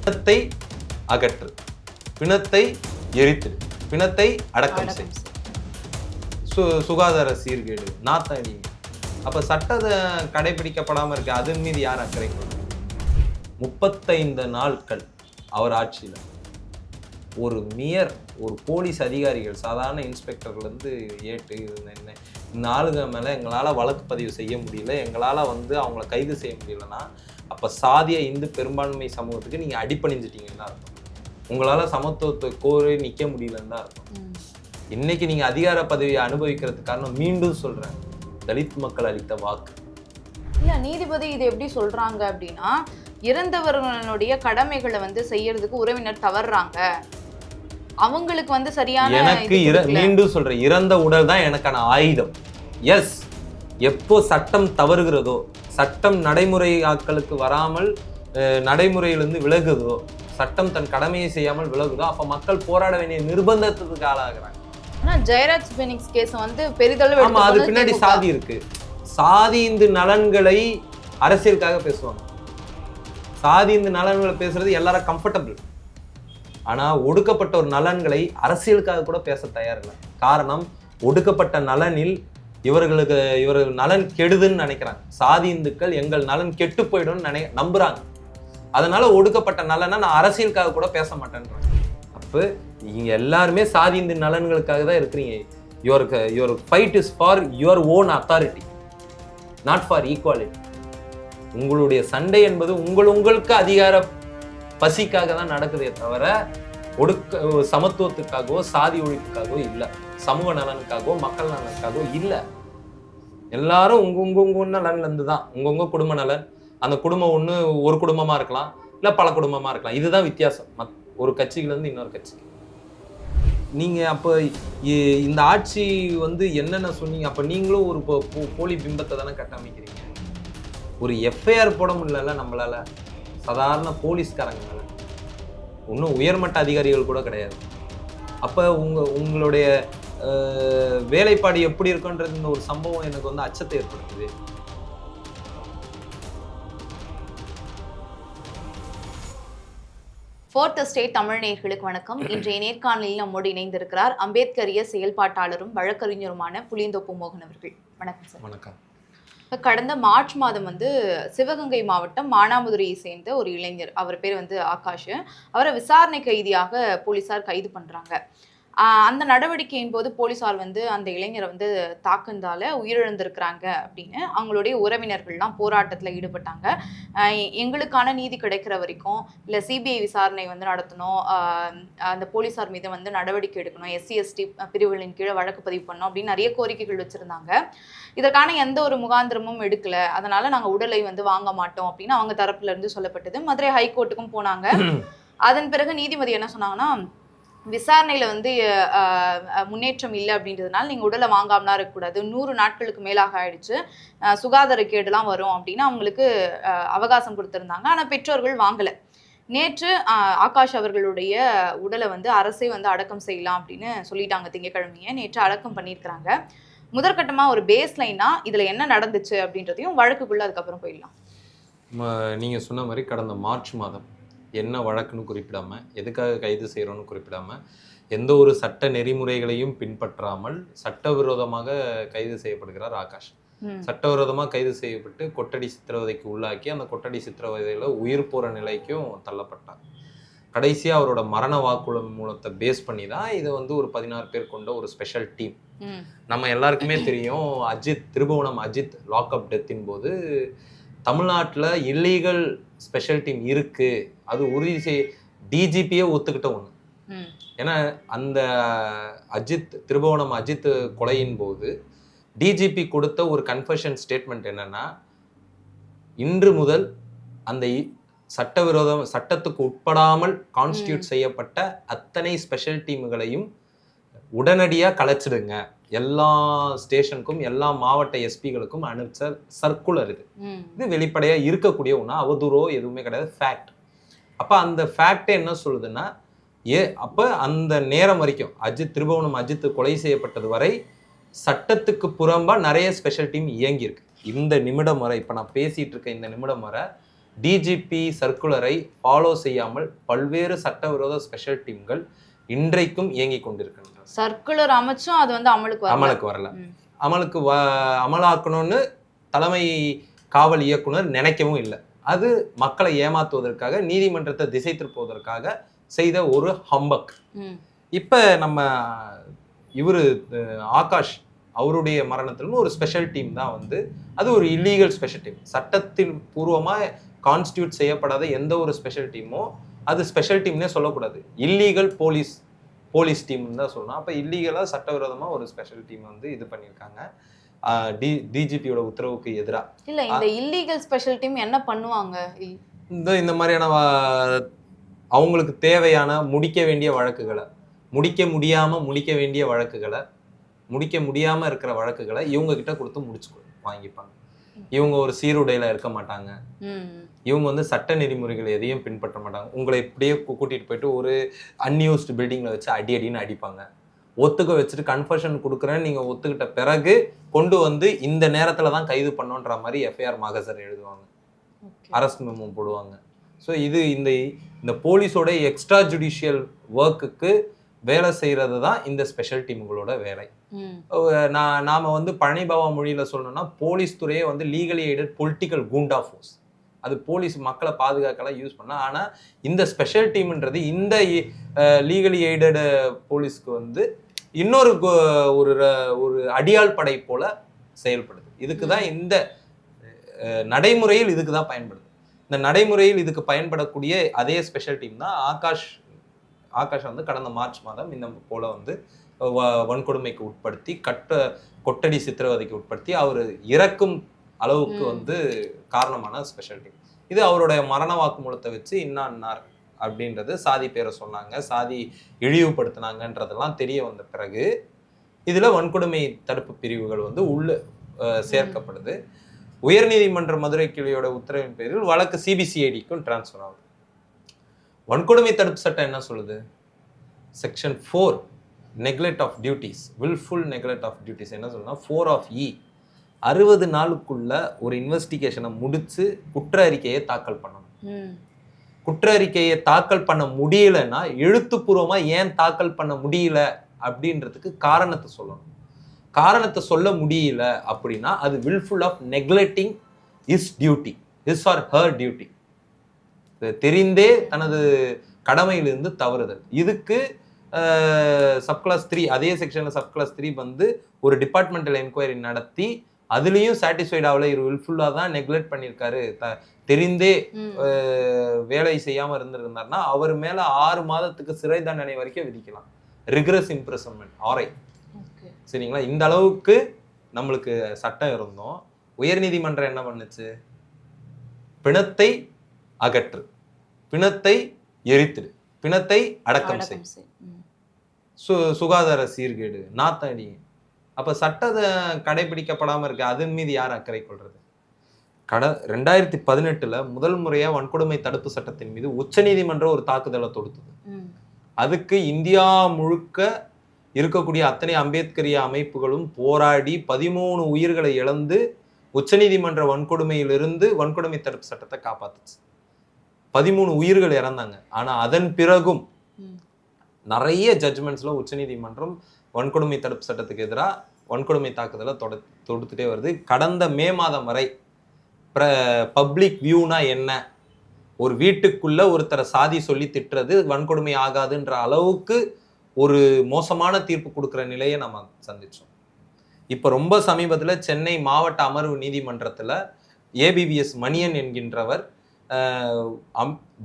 பிணத்தை அகற்று, பிணத்தை எரித்து, பிணத்தை அடக்கம் செய், சுகாதார சீர்கேடு, நாத்தடி. அப்ப சட்டத்தை கடைபிடிக்கப்படாம இருக்கு, அதன் மீது யார் அக்கறை கொள்ளும்? 35 நாட்கள் அவர் ஆட்சியில் ஒரு போலீஸ் அதிகாரிகள், சாதாரண இன்ஸ்பெக்டர்கள் ஏட்டு இந்த ஆளுங்க மேலே எங்களால் வழக்கு பதிவு செய்ய முடியல, எங்களால் அவங்கள கைது செய்ய முடியலன்னா அப்போ சாதிய இந்து பெரும்பான்மை சமூகத்துக்கு நீங்கள் அடிப்பணிஞ்சிட்டீங்கன்னு தான் அர்த்தம். உங்களால் சமத்துவத்தை கோரி நிற்க முடியலன்னு தான் அர்த்தம். இன்னைக்கு நீங்கள் அதிகார பதவியை அனுபவிக்கிறதுக்கு காரணம், மீண்டும் சொல்கிறேன், தலித் மக்கள் அளித்த வாக்கு. இல்லை, நீதிபதி இது எப்படி சொல்கிறாங்க அப்படின்னா, இறந்தவர்களுடைய கடமைகளை செய்யறதுக்கு உறவினர் தவறுறாங்க, அவங்களுக்கு சரியான. எனக்கு மீண்டும் சொல்றேன், இறந்த உடல் தான் எனக்கான ஆயுதம். எஸ், எப்போ சட்டம் தவறுகிறதோ, சட்டம் நடைமுறை ஆட்களுக்கு வராமல் நடைமுறையிலிருந்து விலகுதோ, சட்டம் தன் கடமையை செய்யாமல் விலகுதோ, அப்ப மக்கள் போராட வேண்டிய நிர்பந்தத்துக்கு ஆளாகிறாங்க. ஜெயராஜ் பெனிக்ஸ் கேஸ் பெரிதளவு, ஆமா, அது பின்னாடி சாதி இருக்கு. சாதி இந்து நலன்களை அரசியலுக்காக பேசுவாங்க. சாதி இந்து நலன்களை பேசுறது எல்லாரும் கம்ஃபர்டபிள். ஆனா ஒடுக்கப்பட்ட ஒரு நலன்களை அரசியலுக்காக கூட பேச தயாரில்லை. காரணம், ஒடுக்கப்பட்ட நலனில் இவர்கள் நலன் கெடுதுன்னு நினைக்கிறாங்க. சாதி இந்துக்கள் எங்கள் நலன் கெட்டு போயிடும்னு நம்புறாங்க. அதனால ஒடுக்கப்பட்ட நலனை நான் அரசியலுக்காக கூட பேச மாட்டேன்றாங்க. அப்போ நீங்க எல்லாருமே சாதி இந்து நலன்களுக்காக தான் இருக்கிறீங்க. Your fight is for your own authority, not for equality. உங்களுடைய சண்டை என்பது உங்களுக்கு அதிகார பசிக்காக தான் நடக்குதே தவிர சமத்துவத்துக்காகவோ சாதி ஒழிப்புக்காகவோ இல்லை, சமூக நலனுக்காகவோ மக்கள் நலனுக்காகவோ இல்லை. எல்லாரும் உங்க நலன்ல இருந்து தான், உங்க குடும்ப நலன். அந்த குடும்பம் ஒரு குடும்பமா இருக்கலாம், இல்லை பல குடும்பமா இருக்கலாம். இதுதான் வித்தியாசம் ஒரு கட்சியில இருந்து இன்னொரு கட்சிக்கு. நீங்க அப்ப இந்த ஆட்சி என்னென்ன சொன்னீங்க, அப்ப நீங்களும் ஒரு போலி பிம்பத்தை தானே கட்டமைக்கிறீங்க. ஒரு எஃப்ஐஆர் போட முடியல நம்மளால, சாதாரண போலீஸ்காரங்க மேல, இன்னும் உயர்மட்ட அதிகாரிகள் கூட கிடையாது. அப்ப உங்களுடைய வேலைப்பாடு எப்படி இருக்குன்றது இந்த ஒரு சம்பவம் எனக்கு அச்சத்தை ஏற்படுத்துது. ஃபோர்த் எஸ்டேட் தமிழ் நேயர்களுக்கு வணக்கம். இன்றைய நேர்காணலில் நம்மோடு இணைந்திருக்கிறார் அம்பேத்கரிய செயல்பாட்டாளரும் வழக்கறிஞருமான புளியந்தோப்பு மோகன் அவர்கள். வணக்கம் சார். வணக்கம். கடந்த மார்ச் மாதம் சிவகங்கை மாவட்டம் மானாமதுரையை சேர்ந்த ஒரு இளைஞர், அவர் பேர் ஆகாஷ், அவரை விசாரணை கைதியாக போலீசார் கைது பண்றாங்க. அந்த நடவடிக்கையின் போது போலீசார் அந்த இளைஞரை தாக்குந்தால உயிரிழந்திருக்கிறாங்க அப்படின்னு அவங்களுடைய உறவினர்கள்லாம் போராட்டத்தில் ஈடுபட்டாங்க. எங்களுக்கான நீதி கிடைக்கிற வரைக்கும், இல்லை சிபிஐ விசாரணை நடத்தணும், அந்த போலீசார் மீது நடவடிக்கை எடுக்கணும், SC/ST பிரிவுகளின் கீழே வழக்கு பதிவு பண்ணணும் அப்படின்னு நிறைய கோரிக்கைகள் வச்சிருந்தாங்க. இதற்கான எந்த ஒரு முகாந்திரமும் எடுக்கல, அதனால நாங்கள் உடலை வாங்க மாட்டோம் அப்படின்னு அவங்க தரப்புல இருந்து சொல்லப்பட்டது. மதுரை ஹைகோர்ட்டுக்கும் போனாங்க. அதன் பிறகு நீதிபதி என்ன சொன்னாங்கன்னா, விசாரணையில முன்னேற்றம் இல்லை அப்படின்றதுனால நீங்க உடலை வாங்காமலாம் இருக்கக்கூடாது, 100 நாட்களுக்கு மேலாக ஆயிடுச்சு, சுகாதார கேடுலாம் வரும் அப்படின்னு அவங்களுக்கு அவகாசம் கொடுத்திருந்தாங்க. ஆனா பெற்றோர்கள் வாங்கல. நேற்று ஆகாஷ் அவர்களுடைய உடலை அரசே அடக்கம் செய்யலாம் அப்படின்னு சொல்லிட்டாங்க. திங்கட்கிழமையே நேற்று அடக்கம் பண்ணியிருக்கிறாங்க. முதற்கட்டமா ஒரு பேஸ் லைனா இதுல என்ன நடந்துச்சு அப்படின்றதையும் வழக்குக்குள்ள அதுக்கப்புறம் போயிடலாம். நீங்க சொன்ன மாதிரி கடந்த மார்ச் மாதம் என்ன வழக்குன்னு குறிப்பிடாம, எதுக்காக கைது செய்யறோம்னு குறிப்பிடாம, எந்த ஒரு சட்ட நெறிமுறைகளையும் பின்பற்றாமல் சட்டவிரோதமாக கைது செய்யப்படுகிறார் ஆகாஷ். சட்டவிரோதமாக கைது செய்யப்பட்டு கொட்டடி சித்திரவதைக்கு உள்ளாக்கி, அந்த கொட்டடி சித்திரவதையில உயிர் போற நிலைக்கும் தள்ளப்பட்டார். கடைசியா அவரோட மரண வாக்குமூலத்தை பேஸ் பண்ணி தான் இதை ஒரு 16 பேர் கொண்ட ஒரு ஸ்பெஷல் டீம். நம்ம எல்லாருக்குமே தெரியும், திருபுவனம் அஜித் லாக்அப் டெத்தின் போது தமிழ்நாட்டில் இல்லீகல் ஸ்பெஷல் டீம் இருக்கு, அது உறுதி செய்ய டிஜிபியே ஒத்துக்கிட்ட ஒன்று. ஏன்னா அந்த திருபுவனம் அஜித் கொலையின் போது டிஜிபி கொடுத்த ஒரு கன்ஃபெஷன் ஸ்டேட்மெண்ட் என்னன்னா, இன்று முதல் அந்த சட்டத்துக்கு உட்படாமல் கான்ஸ்டியூட் செய்யப்பட்ட அத்தனை ஸ்பெஷல் டீம்களையும் உடனடியாக கலைச்சிடுங்க, எல்லா ஸ்டேஷனுக்கும் எல்லா மாவட்ட எஸ்பிகளுக்கும் அனுப்பிச்ச சர்க்குலர். இது வெளிப்படையா இருக்கக்கூடிய ஒண்ணா, அவதூறோ எதுவுமே கிடையாது, ஃபேக்ட். அப்ப அந்த ஃபேக்ட் என்ன சொல்லுதுன்னா, அப்ப அந்த நேரம் வரைக்கும் திருபுவனம் அஜித் கொலை செய்யப்பட்டது வரை சட்டத்துக்கு புறம்பா நிறைய ஸ்பெஷல் டீம் இயங்கியிருக்கு. இந்த நிமிடம் வரை, இப்ப நான் பேசிட்டு இருக்க இந்த நிமிடம் வரை டிஜிபி சர்க்குலரை ஃபாலோ செய்யாமல் பல்வேறு சட்டவிரோத ஸ்பெஷல் டீம்கள் இன்றைக்கும் இயங்கிக் கொண்டிருக்கின்றன. சர்க்குலர் அமைச்சும் அது வந்து அமலுக்கு வரல. அமலாக்கணும்னு தலைமை காவல் இயக்குனர் நினைக்கவும் இல்லை. அது மக்களை ஏமாத்துவதற்காக, நீதிமன்றத்தை திசை திருப்புவதற்காக செய்த ஒரு ஹம்பக். இப்ப நம்ம இவரு ஆகாஷ் அவருடைய மரணத்திலும் ஒரு ஸ்பெஷல் டீம் தான் வந்து, அது ஒரு இல்லீகல் ஸ்பெஷல் டீம். சட்டத்தின் பூர்வமா கான்ஸ்டியூட் செய்யப்படாத எந்த ஒரு ஸ்பெஷல் டீமோ அது ஸ்பெஷல் டீம்னே சொல்லக்கூடாது. இல்லீகல் போலீஸ் டீம்னு தான் சொல்லணும். அப்போ இல்லீகலாக சட்டவிரோதமாக ஒரு ஸ்பெஷல் டீம் வந்து இது பண்ணியிருக்காங்க டிஜிபியோட உத்தரவுக்கு எதிராக. இல்லை, இந்த இல்லீகல் ஸ்பெஷல் டீம் என்ன பண்ணுவாங்க? இந்த மாதிரியான அவங்களுக்கு தேவையான முடிக்க வேண்டிய வழக்குகளை, முடிக்க முடியாமல் இருக்கிற வழக்குகளை இவங்க கிட்ட கொடுத்து முடிச்சு வாங்கிப்பாங்க. இவங்க ஒரு சீருடையில இருக்க மாட்டாங்க. இவங்க வந்து சட்ட நெறிமுறைகள் எதையும் பின்பற்ற மாட்டாங்க. உங்களை இப்படியே கூட்டிட்டு போயிட்டு ஒரு அன்யூஸ்டு பில்டிங்ல வச்சு அடின்னு அடிப்பாங்க. ஒத்துக்க வச்சுட்டு கன்ஃபர்ஷன் கொடுக்குறேன்னு நீங்க ஒத்துக்கிட்ட பிறகு கொண்டு வந்து இந்த நேரத்துல தான் கைது பண்ணோன்ற மாதிரி எஃப்ஐஆர் மகசர் எழுதுவாங்க, அரெஸ்ட் மெமோ போடுவாங்க. ஸோ இது இந்த போலீஸோட எக்ஸ்ட்ரா ஜுடிஷியல் ஒர்க்குக்கு வேலை செய்யறது தான் இந்த ஸ்பெஷல் டீமுகளோட வேலை. நாம வந்து பழனி பாபா மொழியில சொல்லணும்னா போலீஸ் துறையே வந்து லீகலி எய்டட் பொலிட்டிக்கல் கூண்டா ஃபோர்ஸ். அது போலீஸ் மக்களை பாதுகாக்கலாம் யூஸ் பண்ணா. ஆனா இந்த ஸ்பெஷல் டீம்ன்றது இந்த லீகலி எய்டட் போலீஸ்க்கு வந்து இன்னொரு ஒரு அடியாள் படை போல செயல்படுது. இதுக்கு தான் இந்த நடைமுறையில் இதுக்கு தான் பயன்படுது. இந்த நடைமுறையில் இதுக்கு பயன்படக்கூடிய அதே ஸ்பெஷல் டீம் தான் ஆகாஷ் வந்து கடந்த மார்ச் மாதம் இந்த போல வந்து வன்கொடுமைக்கு உட்படுத்தி கொட்டடி சித்திரவதைக்கு உட்படுத்தி அவர் இறக்கும் அளவுக்கு வந்து காரணமான ஸ்பெஷல் டீம். இது அவருடைய மரண வாக்குமூலத்தை வச்சு இன்னார் அப்படின்றது சாதி பேரை சொன்னாங்க, சாதி இழிவுபடுத்தினாங்கன்றதெல்லாம் தெரிய வந்த பிறகு இதுல வன்கொடுமை தடுப்பு பிரிவுகள் வந்து உள்ள சேர்க்கப்படுது. உயர்நீதிமன்ற மதுரை கிளையோட உத்தரவின் பேரில் வழக்கு சிபிசிஐடிக்கும் டிரான்ஸ்ஃபர் ஆகுது. வன்கொடுமை தடுப்பு சட்டம் என்ன சொல்லுது? Section 4 neglect of duties, wilful neglect of duties என்ன சொல்லுன்னா 4 of E 60 நாளுக்குள்ள ஒரு இன்வெஸ்டிகேஷனை முடிச்சு குற்ற அறிக்கையை தாக்கல் பண்ணணும். குற்ற அறிக்கையை தாக்கல் பண்ண முடியலன்னா எழுத்துப்பூர்வமா ஏன் தாக்கல் பண்ண முடியல அப்படின்றதுக்கு காரணத்தை சொல்லணும். காரணத்தை சொல்ல முடியல அப்படின்னா அது wilful of neglecting his duty, his or her duty, தெரிந்தே தனது கடமையிலிருந்து தவறுதல். இதுக்கு சப்கிளாஸ் 3 அதே செக்ஷன்ல சப்கிளாஸ் 3 வந்து ஒரு டிபார்ட்மெண்டல் என்கொயரி நடத்தி அதுலேயும் சாட்டிஸ்ஃபைட் ஆகல, இவர் வில்ஃபுல்லாக தான் நெக்லெக்ட் பண்ணியிருக்காரு, தெரிந்தே வேலை செய்யாமல் இருந்திருந்தாருன்னா அவர் மேலே 6 மாதத்துக்கு சிறை தண்டனை வரைக்கும் விதிக்கலாம். Rigorous imprisonment RI. சரிங்களா? இந்த அளவுக்கு நம்மளுக்கு சட்டம் இருந்தோம். உயர்நீதிமன்றம் என்ன பண்ணுச்சு? பிணத்தை அகற்று, பிணத்தை எரித்துடு, பிணத்தை அடக்கம் செய், சுகாதார சீர்கேடு, நாத்தடி. அப்ப சட்டத்தை கடைபிடிக்கப்படாம இருக்கு, அதன் மீது யார் அக்கறை கொள்றது? 2018 முதல் முறையா வன்கொடுமை தடுப்பு சட்டத்தின் மீது உச்சநீதிமன்றம் ஒரு தாக்குதலை தொடுத்தது. அதுக்கு இந்தியா முழுக்க இருக்கக்கூடிய அத்தனை அம்பேத்கரிய அமைப்புகளும் போராடி 13 உயிர்களை இழந்து உச்சநீதிமன்ற வன்கொடுமையிலிருந்து வன்கொடுமை தடுப்பு சட்டத்தை காப்பாத்துச்சு. 13 உயிர்கள் இறந்தாங்க. ஆனா அதன் பிறகும் நிறைய ஜட்ஜ்மெண்ட்ஸ்ல உச்சநீதிமன்றம் வன்கொடுமை தடுப்பு சட்டத்துக்கு எதிராக வன்கொடுமை தாக்குதலை தொடுத்துட்டே வருது. கடந்த மே மாதம் வரை பப்ளிக் வியூனா என்ன, ஒரு வீட்டுக்குள்ள ஒருத்தரை சாதி சொல்லி திட்டுறது வன்கொடுமை ஆகாதுன்ற அளவுக்கு ஒரு மோசமான தீர்ப்பு கொடுக்குற நிலையை நம்ம சந்திச்சோம். இப்போ ரொம்ப சமீபத்தில் சென்னை மாவட்ட அமர்வு நீதிமன்றத்தில் ABVS மணியன் என்கின்றவர்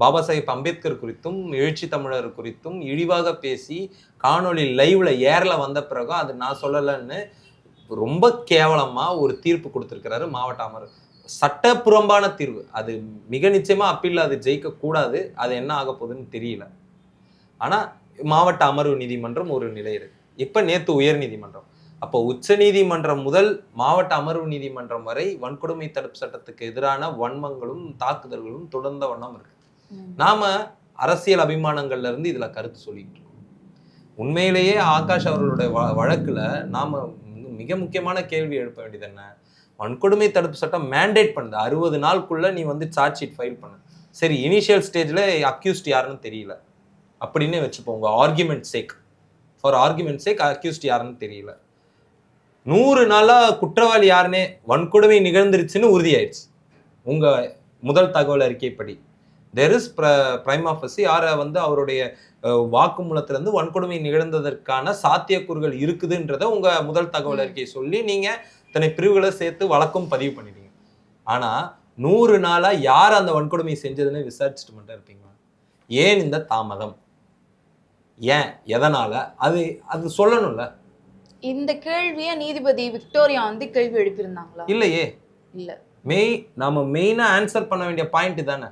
பாபா சாஹேப் அம்பேத்கர் குறித்தும் எழுச்சி தமிழர் குறித்தும் இழிவாக பேசி காணொலி லைவ்ல ஏர்ல வந்த பிறகும் அது நான் சொல்லலைன்னு ரொம்ப கேவலமா ஒரு தீர்ப்பு கொடுத்திருக்கிறாரு மாவட்ட அமர்வு. சட்டப்புறம்பான தீர்வு, அது மிக நிச்சயமா அப்பீல்ல அது ஜெயிக்க கூடாது. அது என்ன ஆக போகுதுன்னு தெரியல. ஆனா மாவட்ட அமர்வு நீதிமன்றம் ஒரு நிலை இருக்கு. இப்ப நேத்து உயர் நீதிமன்றம். அப்போ உச்ச நீதிமன்றம் முதல் மாவட்ட அமர்வு நீதிமன்றம் வரை வன்கொடுமை தடுப்பு சட்டத்துக்கு எதிரான வன்மங்களும் தாக்குதல்களும் தொடர்ந்த வண்ணம் இருக்கு. நாம அரசியல் அபிமானங்கள்ல இருந்து இதுல கருத்து சொல்லிட்டு இருக்கோம். உண்மையிலேயே ஆகாஷ் அவர்களுடைய வழக்குல நாம மிக முக்கியமான கேள்வி எழுப்ப வேண்டியது என்ன? வன்கொடுமை தடுப்பு சட்டம் மேண்டேட் பண்ணுது 60 நாளுக்குள்ள நீ வந்து சார்ஜ் ஷீட் ஃபைல் பண்ணு. சரி, இனிஷியல் ஸ்டேஜ்ல அக்யூஸ்ட் யாருன்னு தெரியல அப்படின்னு வச்சுப்போம். உங்க argument sake, for argument sake accused யாருன்னு தெரியல. 100 நாளா குற்றவாளி யாருன்னே, வன்கொடுமை நிகழ்ந்துருச்சுன்னு உறுதியாயிடுச்சு உங்க முதல் தகவல் அறிக்கைப்படி. தெர் இஸ் பிரைமா ஃபசி யார வந்து அவருடைய வாக்குமூலத்துல இருந்து வன்கொடுமை நிகழ்ந்ததற்கான சாத்தியக்கூறுகள் இருக்குதுன்றத உங்க முதல் தகவல் அறிக்கை சொல்லி நீங்க இத்தனை பிரிவுகளை சேர்த்து வழக்கும் பதிவு பண்ணிட்டீங்க. ஆனா 100 நாளா யார் அந்த வன்கொடுமை செஞ்சதுன்னு விசாரிச்சுட்டு மட்டும் இருப்பீங்களா? ஏன் இந்த தாமதம்? ஏன், எதனால? அது சொல்லணும்ல. இந்த கேள்வியை நீதிபதி விக்டோரியா வந்து கேள்வி எழுப்பியிருந்தாங்களா? இல்லையே. இல்ல, நாம மெயினா ஆன்சர் பண்ண வேண்டிய பாயிண்ட் தானே.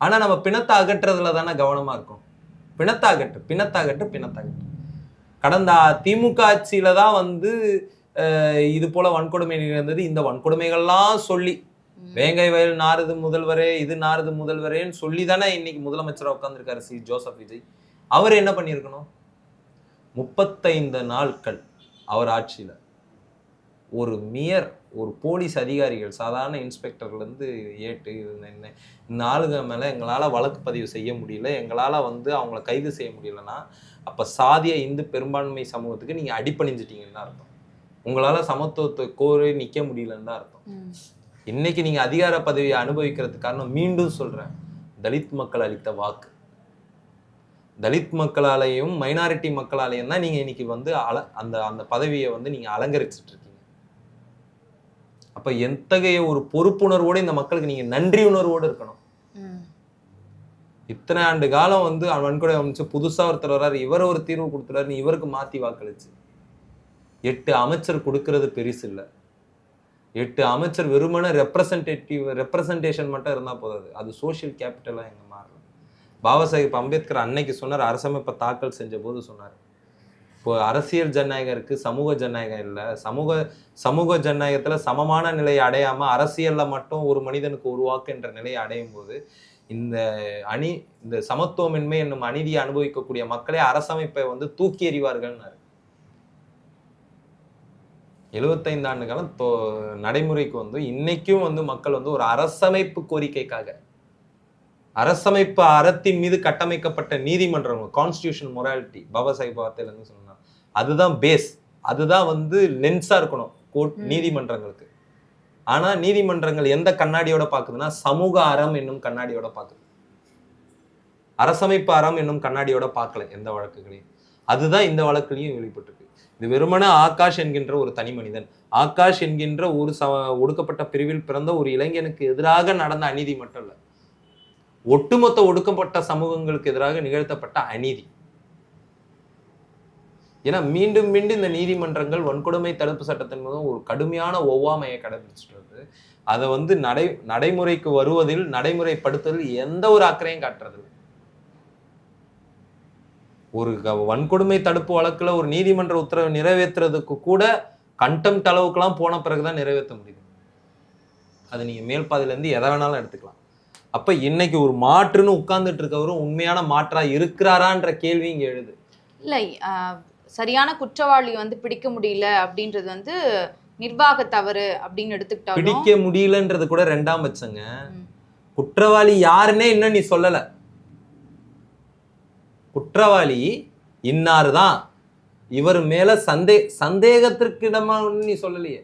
ஆனா நம்ம பிணத்தை அகற்றுறதுல தானே கவனமா இருக்கும். பிணத்தாகட்டு. கடந்த திமுக ஆட்சியில தான் வந்து இது போல வன்கொடுமை நிகழ்ந்தது. இந்த வன்கொடுமைகள்லாம் சொல்லி வேங்கை வயல் நாரது முதல்வரே, இது நாரது முதல்வரேன்னு சொல்லி தானே இன்னைக்கு முதலமைச்சராக உட்கார்ந்துருக்காரு ஜோசப் விஜய். அவர் என்ன பண்ணியிருக்கணும்? 35 நாட்கள் அவர் ஆட்சியில ஒரு போலீஸ் அதிகாரிகள், சாதாரண இன்ஸ்பெக்டர்லேருந்து ஏட்டு இந்த ஆளுங்க மேலே எங்களால் வழக்கு பதிவு செய்ய முடியல, எங்களால் வந்து அவங்கள கைது செய்ய முடியலன்னா அப்போ சாதிய இந்து பெரும்பான்மை சமூகத்துக்கு நீங்கள் அடிப்பணிஞ்சிட்டீங்கன்னு தான் அர்த்தம். உங்களால் சமத்துவத்தை கோரி நிற்க முடியலன்னு தான் அர்த்தம். இன்னைக்கு நீங்கள் அதிகார பதவியை அனுபவிக்கிறதுக்கு காரணம், மீண்டும் சொல்கிறேன், தலித் மக்கள் அளித்த வாக்கு. தலித் மக்களாலையும் மைனாரிட்டி மக்களாலையும் தான் நீங்கள் இன்னைக்கு வந்து அந்த பதவியை வந்து நீங்கள் அலங்கரிச்சுட்டு இருக்கீங்க. அப்ப எத்தகைய ஒரு பொறுப்புணர்வோடு இந்த மக்களுக்கு நீங்க நன்றி உணர்வோடு இருக்கணும். இத்தனை ஆண்டு காலம் வந்து வன்கொடுமை அமைச்சு புதுசா ஒருத்தர் வர்றாரு, இவர் ஒரு தீர்வு கொடுத்துறாரு, இவருக்கு மாத்தி வாக்களிச்சு 8 அமைச்சர் கொடுக்கறது பெருசு இல்லை. 8 அமைச்சர் வெறுமன ரெப்ரசன்டேஷன் மட்டும் இருந்தா போதாது, அது சோசியல் கேபிட்டலா எங்க மாறலாம். பாபா சாஹிப் அம்பேத்கர் அன்னைக்கு சொன்னார், அரசமைப்பை தாக்கல் செஞ்ச போது சொன்னார், இப்போ அரசியல் ஜனநாயகம் இருக்கு, சமூக ஜனநாயகம் இல்லை. சமூக ஜனநாயகத்துல சமமான நிலையை அடையாம அரசியல்ல மட்டும் ஒரு மனிதனுக்கு ஒரு வாக்கு என்ற நிலையை அடையும் போது இந்த சமத்துவமின்மை என்னும் அநீதியை அனுபவிக்கக்கூடிய மக்களே அரசமைப்பை வந்து தூக்கி எறிவார்கள்னாரு. 75 ஆண்டு காலம் நடைமுறைக்கு வந்து இன்னைக்கும் வந்து மக்கள் வந்து ஒரு அரசமைப்பு கோரிக்கைக்காக, அரசமைப்பு அறத்தின் மீது கட்டமைக்கப்பட்ட நீதிமன்றம், கான்ஸ்டிடியூஷன் மொராலிட்டி, பாபா சாஹிப் வார்த்தையில இருந்து சொன்னா அதுதான் பேஸ், அதுதான் வந்து லென்ஸா இருக்கணும் கோர்ட் நீதிமன்றங்களுக்கு. ஆனா நீதிமன்றங்கள் எந்த கண்ணாடியோட பாக்குதுன்னா சமூக அறம் என்னும் கண்ணாடியோட பாக்குது, அரசமைப்பு அறம் என்னும் கண்ணாடியோட பார்க்கல எந்த வழக்குகளையும். அதுதான் இந்த வழக்குலையும் வெளிப்பட்டிருக்கு. இது வெறுமனே ஆகாஷ் என்கின்ற ஒரு தனி மனிதன், ஆகாஷ் என்கின்ற ஒரு ஒடுக்கப்பட்ட பிரிவில் பிறந்த ஒரு இளைஞனுக்கு எதிராக நடந்த அநீதி மட்டும் இல்லை, ஒட்டுமொத்த ஒடுக்கப்பட்ட சமூகங்களுக்கு எதிராக நிகழ்த்தப்பட்ட அநீதி. ஏன்னா மீண்டும் மீண்டும் இந்த நீதிமன்றங்கள் வன்கொடுமை தடுப்பு சட்டத்தின் மூலம் ஒரு கடுமையான ஒவ்வாமையை கடைபிடிச்சிட்டு வருது. அதை வந்து நடைமுறைக்கு வருவதில், நடைமுறைப்படுத்துவதில் எந்த ஒரு அக்கறையும் காட்டுறது. ஒரு வன்கொடுமை தடுப்பு வழக்குல ஒரு நீதிமன்ற உத்தரவை நிறைவேற்றுறதுக்கு கூட கண்டெம்ட் அளவுக்குலாம் போன பிறகுதான் நிறைவேற்ற முடியுது. அது நீங்க மேல்பாதையில இருந்து எதை வேணாலும் எடுத்துக்கலாம். அப்ப இன்னைக்கு ஒரு மாற்றுன்னு உட்கார்ந்துட்டு இருக்கவரும் உண்மையான மாற்றா இருக்கிறாரான்ற கேள்வி இங்க எழுது. இல்லை, சரியான குற்றவாளி வந்து பிடிக்க முடியல அப்படின்றது வந்து நிர்வாக தவறு அப்படின்னு எடுத்துக்கிட்டா, பிடிக்க முடியலன்றது கூட 2ஆம் பட்சங்க. குற்றவாளி யாருன்னே இன்னும் நீ சொல்லல. குற்றவாளி இன்னாருதான், இவர் மேல சந்தேகத்திற்கு இடமா நீ சொல்லலையே.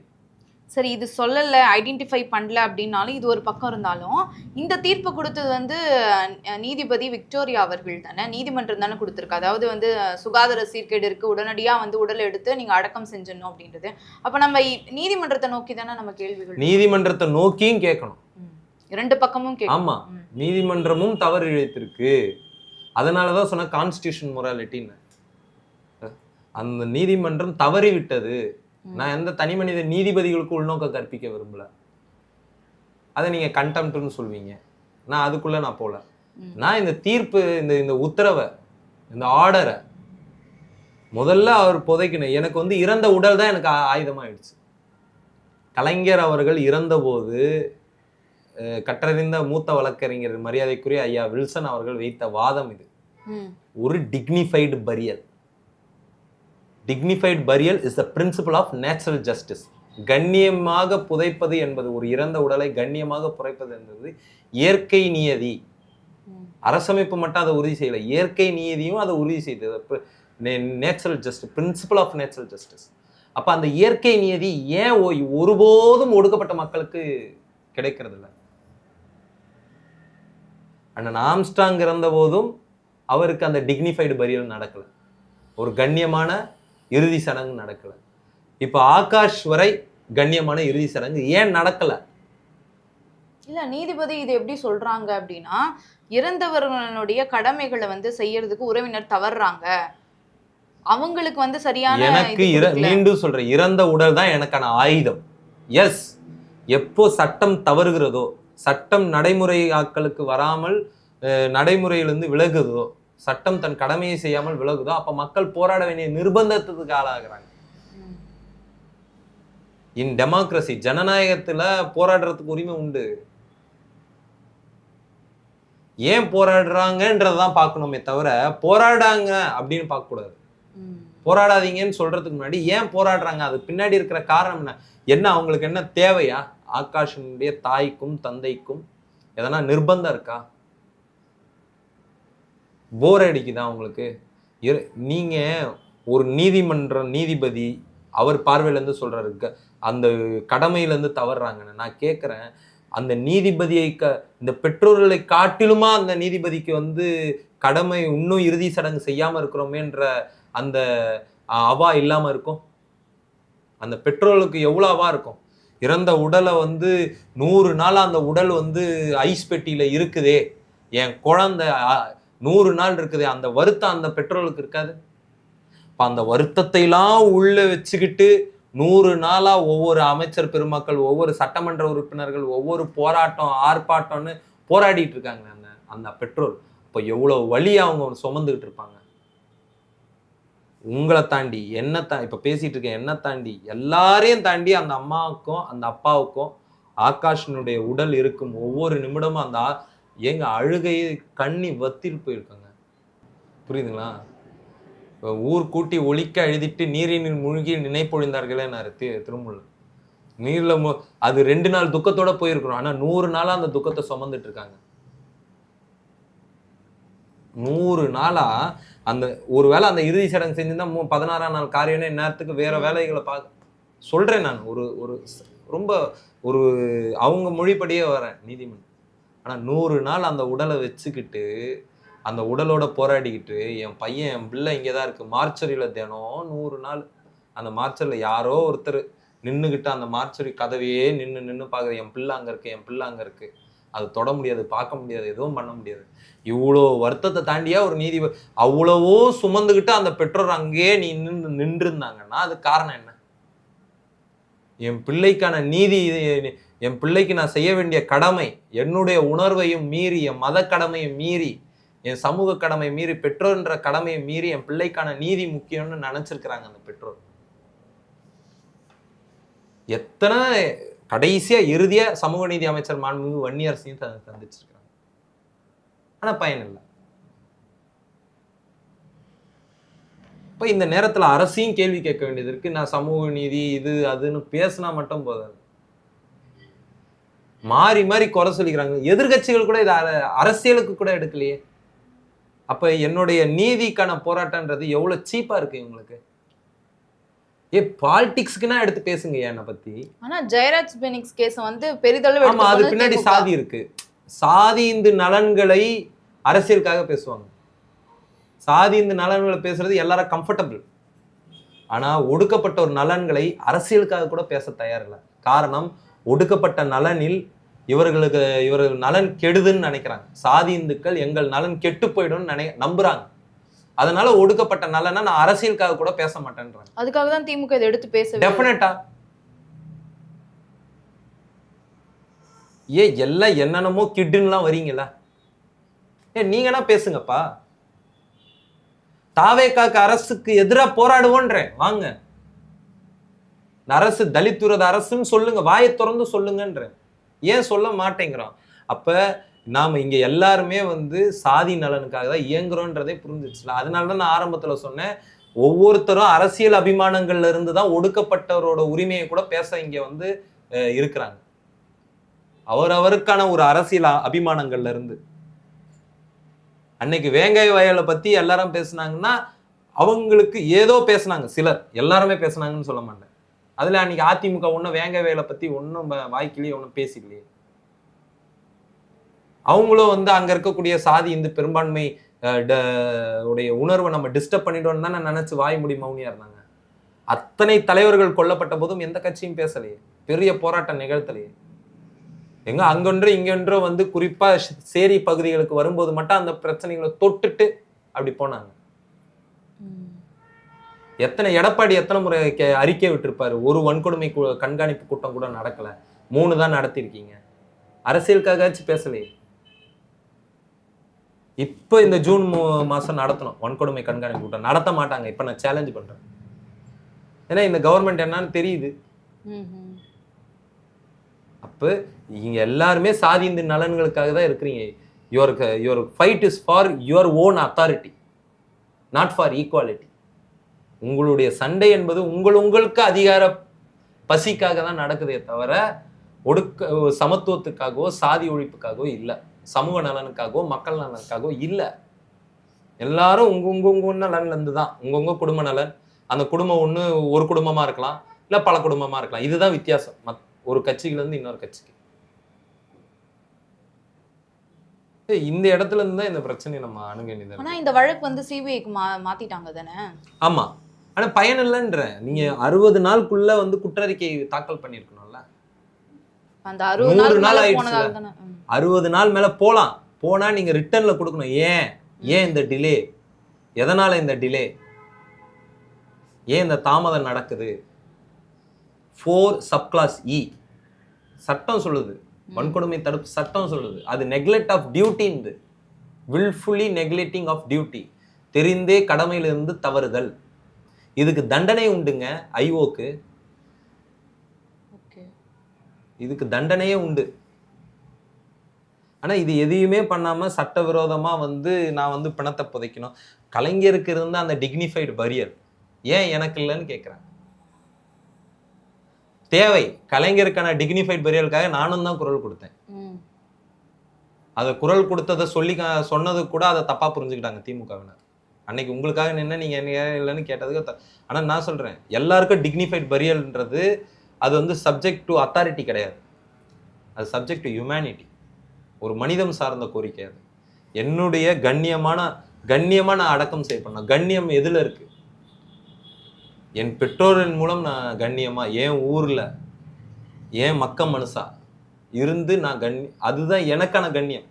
சரி, இது சொல்லலை, ஐடென்டிஃபை பண்ணல அப்படின்னாலும் இது ஒரு பக்கம் இருந்தாலும், இந்த தீர்ப்பு கொடுத்தது வந்து நீதிபதி விக்டோரியா அவர்கள் தானே, நீதிமன்றம் தானே கொடுத்துருக்கு. அதாவது வந்து சுகாதார சீர்கேடு இருக்கு, உடனடியாக வந்து உடலை எடுத்து நீங்கள் அடக்கம் செஞ்சிடணும் அப்படின்றது. அப்போ நம்ம நீதிமன்றத்தை நோக்கி தானே நம்ம கேள்விகள், நீதிமன்றத்தை நோக்கியும் கேட்கணும், 2 பக்கமும் கேட்கணும். ஆமா, நீதிமன்றமும் தவறு இழைத்திருக்கு. அதனாலதான் சொன்ன கான்ஸ்டிடியூஷன் மொராலிட்டின்னு. அந்த நீதிமன்றம் தவறி விட்டது. நான் எந்த தனி மனித நீதிபதிகளுக்கு உள்நோக்க கற்பிக்க விரும்பல. அதை நீங்க கண்டெம்ட்னு சொல்வீங்க, நான் அதுக்குள்ள நான் போல. நான் இந்த தீர்ப்பு, இந்த உத்தரவை, இந்த ஆர்டரை முதல்ல அவர் புதைக்கணும். எனக்கு வந்து இறந்த உடல் தான் எனக்கு ஆயுதமாயிடுச்சு. கலைஞர் அவர்கள் இறந்த போது கற்றறிந்த மூத்த வழக்கறிஞர் மரியாதைக்குரிய ஐயா வில்சன் அவர்கள் வைத்த வாதம் இது. ஒரு dignified பரியல். Dignified burial is the principle of natural justice. கண்ணியமாக புதைப்பது என்பது, ஒரு இறந்த உடலை கண்ணியமாக புதைப்பது என்பது இயற்கை நியதி. அரசமைப்பு மட்டும் அதை உறுதி செய்யல, இயற்கை நீதியும் அதை உறுதி செய்தது. Natural justice, principle of natural justice. அப்ப அந்த இயற்கை நியதி ஏன் ஒருபோதும் ஒடுக்கப்பட்ட மக்களுக்கு கிடைக்கிறது இல்லை? அண்ணன் ஆம்ஸ்ட்ராங் இறந்த போதும் அவருக்கு அந்த டிக்னிஃபைடு பரியல் நடக்கல, ஒரு கண்ணியமான இறுதி சடங்கு நடக்கல. இப்ப ஆகாஷ் வரை கண்ணியமான இறுதி சடங்கு ஏன் நடக்கல? இல்ல, நீதிபதி இது எப்படி சொல்றாங்க அப்படின்னா, இறந்தவர்களுடைய கடமைகளை வந்து செய்யறதுக்கு உறவினர் தவறுறாங்க, அவங்களுக்கு வந்து சரியான எனக்கு மீண்டும் சொல்றேன், இறந்த உடல் தான் எனக்கான ஆயுதம். எஸ், எப்போ சட்டம் தவறுகிறதோ, சட்டம் நடைமுறை ஆட்களுக்கு வராமல் நடைமுறையிலிருந்து விலகுதோ, சட்டம் தன் கடமையை செய்யாமல் விலகுதோ, அப்ப மக்கள் போராட வேண்டிய நிர்பந்தத்துக்கு ஆளாகிறாங்க. இன் டெமோக்ரஸி, ஜனநாயகத்துல போராடுறதுக்கு உரிமை உண்டு. ஏன் போராடுறாங்கன்றதான் பார்க்கணுமே தவிர போராடாங்க அப்படின்னு பார்க்க கூடாது. போராடாதீங்கன்னு சொல்றதுக்கு முன்னாடி ஏன் போராடுறாங்க, அது பின்னாடி இருக்கிற காரணம் என்ன, என்ன அவங்களுக்கு என்ன தேவையா? ஆகாஷனுடைய தாய்க்கும் தந்தைக்கும் எதனா நிர்பந்தம் இருக்கா? போர் அடிக்குதா உங்களுக்கு? நீங்க ஒரு நீதிபதி அவர் பார்வையிலேருந்து சொல்றாரு அந்த கடமையிலேருந்து தவறுறாங்கன்னு. நான் கேட்குறேன், அந்த நீதிபதியை இந்த பெற்றோர்களை காட்டிலுமா அந்த நீதிபதிக்கு வந்து கடமை இன்னும் இறுதி சடங்கு செய்யாம இருக்கிறோமேன்ற அந்த அவா இல்லாம இருக்கும்? அந்த பெற்றோர்களுக்கு எவ்வளவு அவா இருக்கும்? இறந்த உடலை வந்து 100 நாள் அந்த உடல் வந்து ஐஸ் பெட்டியில இருக்குதே, என் குழந்தை 100 நாள் இருக்குதே, அந்த வருத்தம் அந்த பெற்றோர்களுக்கு இருக்காது? அந்த வருத்தத்தை எல்லாம் உள்ள வச்சுக்கிட்டு 100 நாளா ஒவ்வொரு அமைச்சர் பெருமக்கள், ஒவ்வொரு சட்டமன்ற உறுப்பினர்கள், ஒவ்வொரு போராட்டம் ஆர்ப்பாட்டம்னு போராடிட்டு இருக்காங்க அந்த பெற்றோர். இப்போ எவ்வளவு வலி அவங்க சுமந்துகிட்டு இருப்பாங்க. உங்களை தாண்டி இப்ப பேசிட்டு இருக்கேன், என்ன தாண்டி எல்லாரையும் தாண்டி அந்த அம்மாவுக்கும் அந்த அப்பாவுக்கும் ஆகாஷனுடைய உடல் இருக்கும் ஒவ்வொரு நிமிடமும் அந்த எங்க அழுகையை கண்ணி வத்திட்டு போயிருக்காங்க. புரியுதுங்களா? ஊர் கூட்டி ஒழிக்க எழுதிட்டு நீரினில் மூழ்கி நினைப்பொழிந்தார்களே திருமூல நீர்ல அது 2 நாள் துக்கத்தோட போயிருக்கிறோம். ஆனா 100 நாளா அந்த துக்கத்தை சுமந்துட்டு இருக்காங்க. 100 நாளா அந்த ஒருவேளை அந்த இறுதி சடங்கு செஞ்சிருந்தா 16ஆம் நாள் காரியம்னு நேரத்துக்கு வேற வேலைகளை சொல்றேன். நான் ஒரு ரொம்ப ஒரு அவங்க மொழிப்படியே வரேன் நீதிமன்றம். ஆனா 100 நாள் அந்த உடலை வச்சுக்கிட்டு அந்த உடலோட போராடிக்கிட்டு என் பையன் என் பிள்ளை இங்கேதான் இருக்கு மார்ச்சரியில தினம் 100 நாள் அந்த மார்ச்சரியில் யாரோ ஒருத்தர் நின்றுக்கிட்டு அந்த மார்ச்சரி கதவையே நின்று பார்க்குறது, என் பிள்ளை அங்கே இருக்கு, என் பிள்ளை அங்கே இருக்கு, அது தொட முடியாது, பார்க்க முடியாது, எதுவும் பண்ண முடியாது. இவ்வளோ வருத்தத்தை தாண்டியா ஒரு நீதிபதி அவ்வளவோ சுமந்துக்கிட்டு அந்த பெற்றோர் அங்கேயே நின்று இருந்தாங்கன்னா அது காரணம் என்ன? என் பிள்ளைக்கான நீதி, என் பிள்ளைக்கு நான் செய்ய வேண்டிய கடமை, என்னுடைய உணர்வையும் மீறி, என் மத கடமையும் மீறி, என் சமூக கடமை மீறி, பெற்றோர்ன்ற கடமையை மீறி என் பிள்ளைக்கான நீதி முக்கியம்னு நினைச்சிருக்கிறாங்க அந்த பெற்றோர். எத்தனை கடைசியா இறுதியா சமூக நீதி அமைச்சர் மாண்புமிகு வன்னியரசையும் சந்திச்சிருக்கிறாங்க. ஆனா பயன் இல்லை. இப்ப இந்த நேரத்துல அரசையும் கேள்வி கேட்க வேண்டியது இருக்கு. நான் சமூக நீதி இது அதுன்னு பேசினா மட்டும் போதாது, மாறி மாறி குறை சொல்லிக்கிறாங்க. எதிர்கட்சிகள் கூட இதை அரசியலுக்கு கூட எடுக்கலையே. அப்ப என்னுடைய நீதிக்கான போராட்டம்ன்றது எவ்வளவு சீப்பா இருக்கு இவங்களுக்கு. பாலிடிக்ஸ்க்குன்னா எடுத்து பேசுங்க என்னை பத்தி. ஆனா ஜெயராஜ் பெனிக்ஸ் கேஸ் வந்து பெரிதளவு ஆமா, அது பின்னாடி சாதி இருக்கு. சாதி இந்த நலன்களை அரசியலுக்காக பேசுவாங்க. சாதி இந்த நலன்களை பேசுறது எல்லாரும் கம்ஃபர்டபிள். ஆனா ஒடுக்கப்பட்ட ஒரு நலன்களை அரசியலுக்காக கூட பேச தயாரில்லை. காரணம், ஒடுக்கப்பட்ட நலனில் இவர்கள் நலன் கெடுதுன்னு நினைக்கிறாங்க. சாதி இந்துக்கள் எங்கள் நலன் கெட்டு போயிடும் நம்புறாங்க. அதனால ஒடுக்கப்பட்ட நலனை நான் அரசியலுக்காக கூட பேச மாட்டேன்றாங்க. அதுக்காக தான் திமுக இதை எடுத்து பேச. டெஃபினட்டா. எல்லாம் என்னென்னமோ கிட்டுன்னுலாம் வரீங்களா? நீங்கன்னா பேசுங்கப்பா. தாவேக்காக்கு அரசுக்கு எதிராக போராடுவோன்றேன், வாங்க. அரசு தலித் விரோத அரசுன்னு சொல்லுங்க, வாயை திறந்து சொல்லுங்கன்றேன். ஏன் சொல்ல மாட்டேங்கிறோம்? அப்ப நாம இங்க எல்லாருமே வந்து சாதி நலனுக்காக தான் இயங்குறோன்றதே புரிஞ்சிச்சுல. அதனாலதான் நான் ஆரம்பத்துல சொன்னேன், ஒவ்வொருத்தரும் அரசியல் அபிமானங்கள்ல இருந்து தான் ஒடுக்கப்பட்டவரோட உரிமையை கூட பேச இங்க வந்து இருக்கிறாங்க. அவரவருக்கான ஒரு அரசியல் அபிமானங்கள்ல இருந்து. அன்னைக்கு வேங்கை வயலை பத்தி எல்லாரும் பேசுனாங்கன்னா அவங்களுக்கு ஏதோ பேசுனாங்க, சிலர், எல்லாருமே பேசுனாங்கன்னு சொல்ல மாட்டேன். அதுல அன்னைக்கு அதிமுக ஒன்றும் வேங்கை வயலை பத்தி ஒன்றும் வாய்க்கிலேயே ஒன்றும் பேசிக்கலையே. அவங்களும் வந்து அங்க இருக்கக்கூடிய சாதி இந்து பெரும்பான்மை உடைய உணர்வை நம்ம டிஸ்டர்ப் பண்ணிட்டோம்னு தான் நான் நினைச்சு வாய் முடி மௌனியா இருந்தாங்க. அத்தனை தலைவர்கள் கொல்லப்பட்ட போதும் எந்த கட்சியும் பேசலையே, பெரிய போராட்டம் நிகழ்த்தலையே. எங்க அங்கொன்று இங்கொன்றோ வந்து குறிப்பா சேரி பகுதிகளுக்கு வரும்போது மட்டும் அந்த பிரச்சனைகளை தொட்டுட்டு அப்படி போனாங்க. எத்தனை எடப்பாடி எத்தனை முறை அறிக்கை விட்டுருப்பாரு, ஒரு வன்கொடுமை கண்காணிப்பு கூட்டம் கூட நடக்கல, 3 தான் நடத்திருக்கீங்க. அரசியலுக்காகச்சும் பேசலையே. இப்ப இந்த ஜூன் மாசம் நடத்தணும் வன்கொடுமை கண்காணிப்பு கூட்டம், நடத்த மாட்டாங்க. இப்ப நான் சேலஞ்ச் பண்றேன். ஏன்னா இந்த கவர்மெண்ட் என்னன்னு தெரியுது. அப்ப நீங்க எல்லாருமே சாதி இந்த நலன்களுக்காக தான் இருக்கிறீங்க. Your fight is for your own authority, not for equality. உங்களுடைய சண்டை என்பது உங்களுக்கு அதிகார பசிக்காக தான் நடக்குதே தவிர சமத்துவத்துக்காகவோ சாதி ஒழிப்புக்காகவோ இல்லை, சமூக நலனுக்காகவோ மக்கள் நலனுக்காகவோ இல்லை. எல்லாரும் உங்க நலன்ல இருந்து தான், உங்க குடும்ப நலன். அந்த குடும்பம் ஒரு குடும்பமா இருக்கலாம், இல்ல பல குடும்பமா இருக்கலாம். இதுதான் வித்தியாசம் ஒரு கட்சியில இருந்து இன்னொரு கட்சிக்கு. இந்த இடத்துல இருந்து தான் இந்த பிரச்சனையை நம்ம அணுக வேண்டியது. ஆனா இந்த வழக்கு வந்து சிபிஐக்கு மாத்திட்டாங்க தானே? ஆமா, ஆனா பயன் இல்லைன்ற. நீங்க 60 நாளுக்குள்ள வந்து குற்றறிக்கை தாக்கல் பண்ணிருக்கணும்ல. அந்த 60 நாள் ஆயிடுச்சு. 60 நாள் மேல போனா நீங்க ரிட்டர்ன்ல கொடுக்கணும். ஏன் இந்த டிலே, எதனால இந்த டிலே, ஏன் இந்த தாமதம் நடக்குது? 4 சப்கிளாஸ் இ சட்டம் சொல்லுது, வன்கொடுமை தடுப்பு சட்டம் சொல்லுது. அது neglect of duty, wilfully neglecting of duty, தெரிந்தே கடமையிலிருந்து தவறுதல். இதுக்கு தண்டனை உண்டுங்க. ஐஓக்கு இதுக்கு தண்டனையே உண்டு. ஆனா இது எதையுமே பண்ணாம சட்டவிரோதமா வந்து நான் வந்து பிணத்தை புதைக்கணும். கலைஞருக்கு இருந்த அந்த டிக்னிஃபைடு பரியல் ஏன் எனக்கு இல்லைன்னு கேட்கிறேன். தேவை கலைஞருக்கான டிக்னிஃபைட் பரியலுக்காக நானும் தான் குரல் கொடுத்தேன். அதை குரல் கொடுத்ததை சொன்னது கூட அதை தப்பா புரிஞ்சுக்கிட்டாங்க திமுகவினர். அன்னைக்கு உங்களுக்காக நின்று நீங்க என்ன இல்லைன்னு கேட்டதுக்கு. ஆனா நான் சொல்றேன், எல்லாருக்கும் டிக்னிஃபைட் பரியல்ன்றது அது வந்து சப்ஜெக்ட் டு அத்தாரிட்டி கிடையாது, அது சப்ஜெக்ட் டு ஹியூமனிட்டி, ஒரு மனிதம் சார்ந்த கோரிக்கை. அது என்னுடைய கண்ணியமான அடக்கம் செய்யப்படணும். கண்ணியம் எதுல இருக்கு? என் பெற்றோரின் மூலம் நான் கண்ணியமா என் ஊர்ல ஏன் மனுஷா இருந்து நான் அதுதான் எனக்கான கண்ணியம்.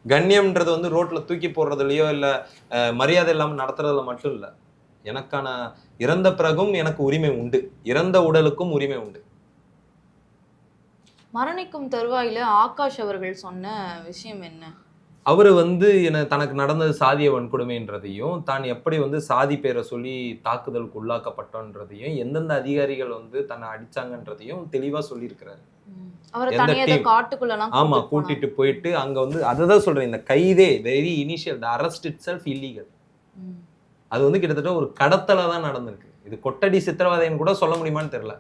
கண்ணியம்ன்றது வந்து ரோட்ல தூக்கி போடுறதுலையோ இல்லை மரியாதை இல்லாமல் நடத்துறதுல மட்டும் இல்லை. எனக்கான இறந்த பிறகும் எனக்கு உரிமை உண்டு, இறந்த உடலுக்கும் உரிமை உண்டு. மரணிக்கும் தருவாயில ஆகாஷ் அவர்கள் சொன்ன விஷயம் என்ன? அவரு வந்து தனக்கு நடந்தது சாதிய வன்கொடுமைன்றதையும், தான் எப்படி வந்து சாதி பேரை சொல்லி தாக்குதலுக்கு உள்ளாக்கப்பட்டோன்றதையும், எந்தெந்த அதிகாரிகள் வந்து தன்னை அடிச்சாங்கன்றதையும் தெளிவா சொல்லியிருக்கிறாரு. ஆமா, கூட்டிட்டு போயிட்டு அங்க வந்து அததான் சொல்றேன், இந்த கைதே வெரி இனிஷியல், தி அரெஸ்ட் இட்செல்ஃப் இல்லீகல். அது வந்து கிட்டத்தட்ட ஒரு கடத்தல தான் நடந்திருக்கு. இது கொட்டடி சித்திரவதைன்னு கூட சொல்ல முடியுமான்னு தெரியல.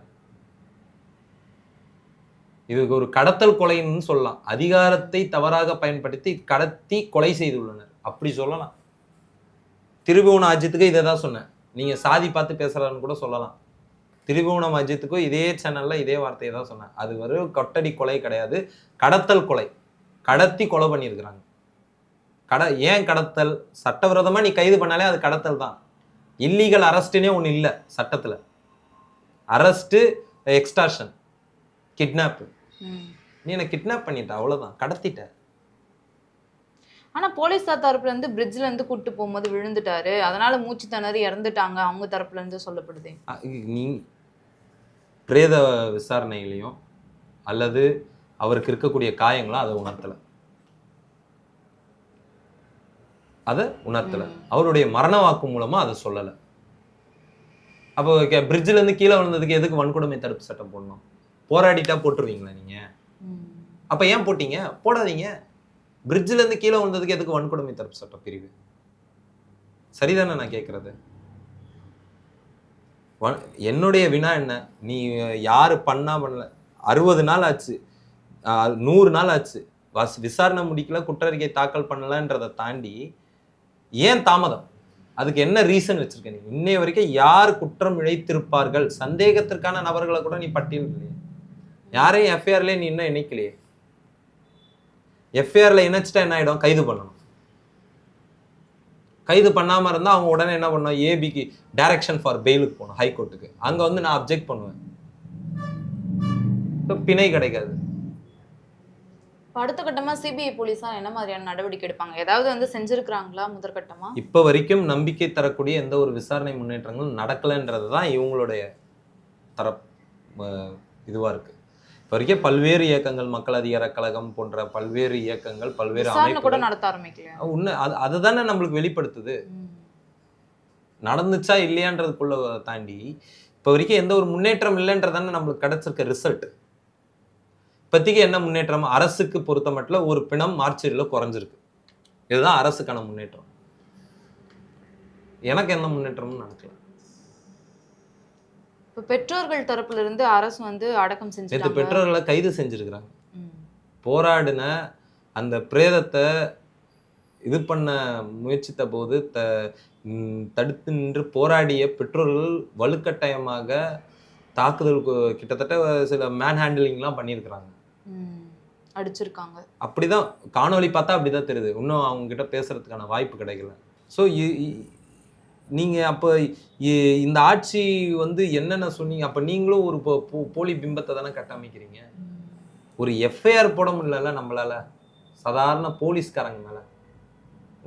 இதுக்கு ஒரு கடத்தல் கொலைன்னு சொல்லலாம். அதிகாரத்தை தவறாக பயன்படுத்தி கடத்தி கொலை செய்துள்ளனர் அப்படி சொல்லலாம். திரிபுவன அஜித்துக்கு இதை தான் சொன்னேன். நீங்க சாதி பார்த்து பேசுறான்னு கூட சொல்லலாம். திரிபுவனம் அஜித்துக்கும் இதே சேனல்ல இதே வார்த்தையை தான் சொன்னேன். அது ஒரு கொட்டடி கொலை கிடையாது, கடத்தல் கொலை. கடத்தி கொலை பண்ணியிருக்கிறாங்க. ஏன் கடத்தல்? சட்டவிரோதமா நீ கைது பண்ணாலே அது கடத்தல் தான். இல்லீகல் அரெஸ்ட்னே ஒண்ணு இல்லை சட்டத்துல. Arrest, extortion, kidnap. நீ என்ன கிட்னாப் பண்ணிட்ட, அவ்வளவுதான், கடத்திட்ட. ஆனா போலீஸார் தரப்புல இருந்து பிரிட்ஜ்ல இருந்து கூட்டு போகும்போது விழுந்துட்டாரு, அதனால மூச்சு திணறி இறந்துட்டாங்க அவங்க தரப்புல இருந்து சொல்லப்படுது. நீ பிரேத விசாரணையிலையும் அல்லது அவருக்கு இருக்கக்கூடிய காயங்களா அதை உணர்த்தல. அவருடைய மரண வாக்கு மூலமா அதை சொல்லல. அப்போ பிரிட்ஜ்ல இருந்து கீழே விழுந்ததுக்கு எதுக்கு வன்கொடுமை தடுப்பு சட்டம் போடணும்? போராடிட்டா போட்டுருவீங்களா நீங்க? அப்ப ஏன் போட்டீங்க? போடாதீங்க. பிரிட்ஜ்ல இருந்து கீழே விழுந்ததுக்கு எதுக்கு வன்கொடுமை தடுப்பு சட்டம் பிரிவு? சரிதானே நான் கேட்கறது? என்னுடைய வினா என்ன, நீ யாரு பண்ணல 60 நாள் ஆச்சு, 100 நாள் ஆச்சு, விசாரணை முடிக்கல, குற்றறிக்கை தாக்கல் பண்ணலன்றதை தாண்டி ஏன் தாமதம்? அதுக்கு என்ன ரீசன் வச்சிருக்க நீ? இன்னைய வரைக்கும் யார் குற்றம் இழைத்திருப்பார்கள் சந்தேகத்திற்கான நபர்களை கூட நீ பட்டியல் இல்லையே. யாரையும் எஃப்ஐஆர்ல நீ இன்னும் இணைக்கலையே. எஃப்ஐஆர்ல இணைச்சிட்டா என்ன ஆயிடும்? கைது பண்ணணும். கைது பண்ணாம இருந்தா அவங்க உடனே என்ன பண்ணும்? ஏபிக்கு டைரக்ஷன் ஃபார் பெயிலுக்கு போகணும், ஹைகோர்ட்டுக்கு. அங்க வந்து நான் அப்ஜெக்ட் பண்ணுவேன், பிணை கிடைக்காது. அடுத்த கட்டமா சிபிஐ போலீஸார் என்ன மாதிரியான நடவடிக்கை எடுப்பாங்க? ஏதாவது வந்து செஞ்சிருக்கிறாங்களா முதற்கட்டமா? இப்ப வரைக்கும் நம்பிக்கை தரக்கூடிய எந்த ஒரு விசாரணை முன்னேற்றங்களும் நடக்கலன்றது தான் இவங்களுடைய இதுவா இருக்கு. இப்ப வரைக்கும் பல்வேறு இயக்கங்கள், மக்கள் அதிகார கழகம் போன்ற பல்வேறு இயக்கங்கள், பல்வேறு அமைப்புகள் கூட நடத்த ஆரம்பிக்கலையா? உண்மை அதுதானே நம்மளுக்கு வெளிப்படுத்துது. நடந்துச்சா இல்லையான்றதுக்குள்ள தாண்டி இப்ப வரைக்கும் எந்த ஒரு முன்னேற்றம் இல்லைன்றதானே நம்மளுக்கு கிடைச்சிருக்க ரிசல்ட். இப்போதைக்கு என்ன முன்னேற்றம்? அரசுக்கு பொறுத்த மட்டும் ஒரு பிணம் மார்ச்சரியில் குறைஞ்சிருக்கு. இதுதான் அரசுக்கான முன்னேற்றம். எனக்கு எந்த முன்னேற்றமும் நடக்கல. இப்போ பெற்றோர்கள் தரப்புல இருந்து அரசு வந்து அடக்கம் செஞ்சு பெற்றோர்களை கைது செஞ்சிருக்கிறாங்க. போராடின அந்த பிரேதத்தை இது பண்ண முயற்சித்த போது தடுத்து நின்று போராடிய பெற்றோர்கள் வலுக்கட்டாயமாக தாக்குதல், கிட்டத்தட்ட சில மேன் ஹேண்டிலிங்லாம் பண்ணியிருக்கிறாங்க, அடிச்சிருக்காங்க. அப்படிதான் காணொலி பார்த்தா அப்படிதான் தெரியுது. இன்னும் அவங்க கிட்ட பேசுறதுக்கான வாய்ப்பு கிடைக்கல. ஸோ நீங்க அப்போ இந்த ஆட்சி வந்து என்னென்ன சொன்னீங்க? அப்ப நீங்களும் ஒரு போலி பிம்பத்தை தானே கட்டமைக்கிறீங்க. ஒரு எஃப்ஐஆர் போட முடியல நம்மளால, சாதாரண போலீஸ்காரங்க மேல,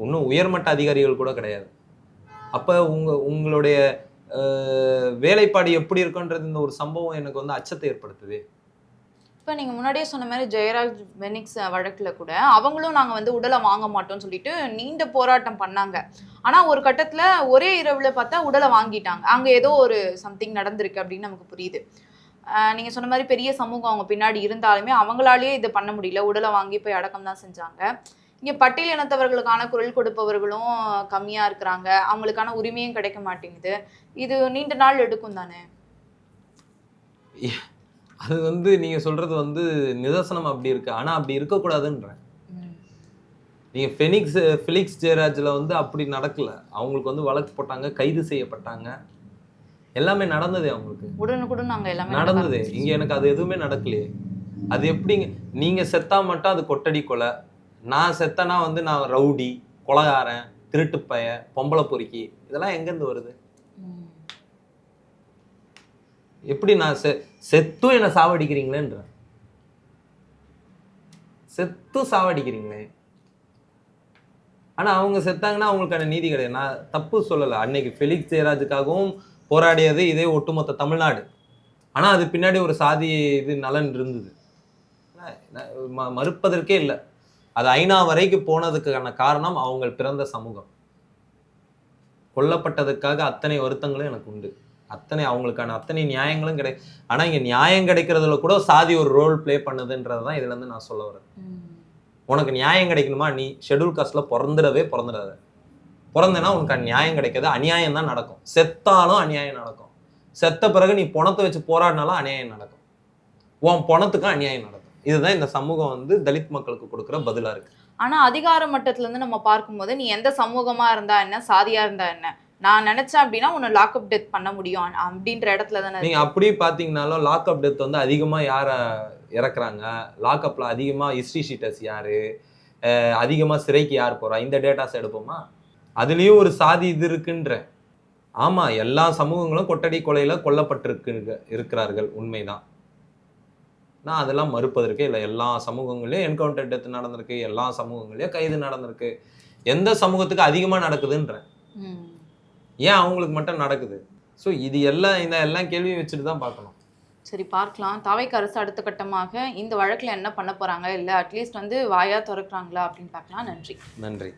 இன்னும் உயர்மட்ட அதிகாரிகள் கூட கிடையாது. அப்ப உங்களுடைய வேலைப்பாடு எப்படி இருக்குன்றது இந்த ஒரு சம்பவம் எனக்கு வந்து அச்சத்தை ஏற்படுத்துது. இப்போ நீங்கள் முன்னாடியே சொன்ன மாதிரி ஜெயராஜ் வெனிக்ஸ் வழக்கில் கூட அவங்களும் நாங்கள் வந்து உடலை வாங்க மாட்டோம்னு சொல்லிட்டு நீண்ட போராட்டம் பண்ணாங்க. ஆனால் ஒரு கட்டத்தில் ஒரே இரவில் பார்த்தா உடலை வாங்கிட்டாங்க. அங்கே ஏதோ ஒரு சம்திங் நடந்திருக்கு அப்படின்னு நமக்கு புரியுது. நீங்கள் சொன்ன மாதிரி பெரிய சமூகம் அவங்க பின்னாடி இருந்தாலுமே அவங்களாலேயே இதை பண்ண முடியல, உடலை வாங்கி போய் அடக்கம் தான் செஞ்சாங்க. இங்கே பட்டியல் இனத்தவர்களுக்கான குரல் கொடுப்பவர்களும் கம்மியாக இருக்கிறாங்க, அவங்களுக்கான உரிமையும் கிடைக்க மாட்டேங்குது. இது நீண்ட நாள் எடுக்கும் தானே? அது வந்து நீங்க சொல்றது வந்து நிதர்சனம் அப்படி இருக்கு. ஆனா அப்படி இருக்கக்கூடாதுன்றேன். நீங்க ஃபிலிக்ஸ் ஜெயராஜ்ல வந்து அப்படி நடக்கல. அவங்களுக்கு வந்து வழக்கு போட்டாங்க, கைது செய்யப்பட்டாங்க, எல்லாமே நடந்தது. அவங்களுக்கு உடனுக்குடன் நாங்க எல்லாமே நடந்தது. இங்க எனக்கு அது எதுவுமே நடக்கலையே. அது எப்படிங்க? நீங்க செத்தா மட்டும் அது கொட்டடி கொலை, நான் செத்தனா வந்து நான் ரவுடி, கொலைகாரன், திருட்டுப்பய, பொம்பளை பொறுக்கி, இதெல்லாம் எங்கேருந்து வருது? எப்படி நான் செத்தும் என்ன சாவடிக்கிறீங்களேன்ற, செத்தும் சாவடிக்கிறீங்களே. ஆனா அவங்க செத்தாங்கன்னா அவங்களுக்கான நீதி கிடையாது. நான் தப்பு சொல்லலை. அன்னைக்கு ஃபெலிக்ஸ் ஜெயராஜுக்காகவும் போராடியது இதே ஒட்டுமொத்த தமிழ்நாடு. ஆனா அது பின்னாடி ஒரு சாதி இது நலன் இருந்தது, மறுப்பதற்கே இல்லை. அது ஐநா வரைக்கும் போனதுக்கான காரணம் அவங்க பிறந்த சமூகம். கொல்லப்பட்டதுக்காக அத்தனை வருத்தங்களும் எனக்கு உண்டு, அத்தனை அவங்களுக்கான அத்தனை நியாயங்களும் ஆனா இங்க நியாயம் கிடைக்கிறதுல கூட சாதி ஒரு ரோல் பிளே பண்ணுதுன்றதுதான் இதுல இருந்து நான் சொல்ல வரேன். உனக்கு நியாயம் கிடைக்கணுமா, நீ ஷெட்யூல் காஸ்ட்ல பிறந்துடாத. பிறந்தேன்னா உனக்கு நியாயம் கிடைக்காது, அநியாயம் தான் நடக்கும். செத்தாலும் அநியாயம் நடக்கும். செத்த பிறகு நீ பணத்தை வச்சு போராடினாலும் அநியாயம் நடக்கும். உன் பணத்துக்கும் அநியாயம் நடக்கும். இதுதான் இந்த சமூகம் வந்து தலித் மக்களுக்கு கொடுக்குற பதிலா இருக்கு. ஆனா அதிகார மட்டத்துல இருந்து நம்ம பார்க்கும்போது நீ எந்த சமூகமா இருந்தா என்ன, சாதியா இருந்தா என்ன, நான் நினைச்சேன் அப்படின்னா உன்னை லாக்அப் டெத் பண்ண முடியும் அப்படின்ற இடத்துல தானே. நீங்க அப்படி பாத்தீங்கன்னாலும் லாக்அப் டெத் வந்து அதிகமா யார இறக்குறாங்க, லாக்அப்ல அதிகமா ஹிஸ்டரி ஷீட்டர்ஸ் யாரு, அதிகமா சிறைக்கு யார் போறா, இந்த டேட்டாஸ் எடுப்போமா? அதுலயும் ஒரு சாதி இது இருக்குன்ற. ஆமா, எல்லா சமூகங்களும் கொட்டடி கொலையில இருக்கிறார்கள், உண்மைதான். நான் அதெல்லாம் மறுப்பதற்கே இல்லை. எல்லா சமூகங்களையும் என்கவுண்டர் டெத் நடந்திருக்கு, எல்லா சமூகங்களையும் கைது நடந்திருக்கு. எந்த சமூகத்துக்கு அதிகமா நடக்குதுன்றேன், ஏன் அவங்களுக்கு மட்டும் நடக்குது? ஸோ இது எல்லாம் கேள்வியும் வச்சுட்டு தான் பார்க்கணும். சரி, பார்க்கலாம். தாவைக்கு அரசு அடுத்த கட்டமாக இந்த வழக்கில் என்ன பண்ண போறாங்க, இல்லை அட்லீஸ்ட் வந்து வாயா திறக்கிறாங்களா அப்படின்னு பார்க்கலாம். நன்றி.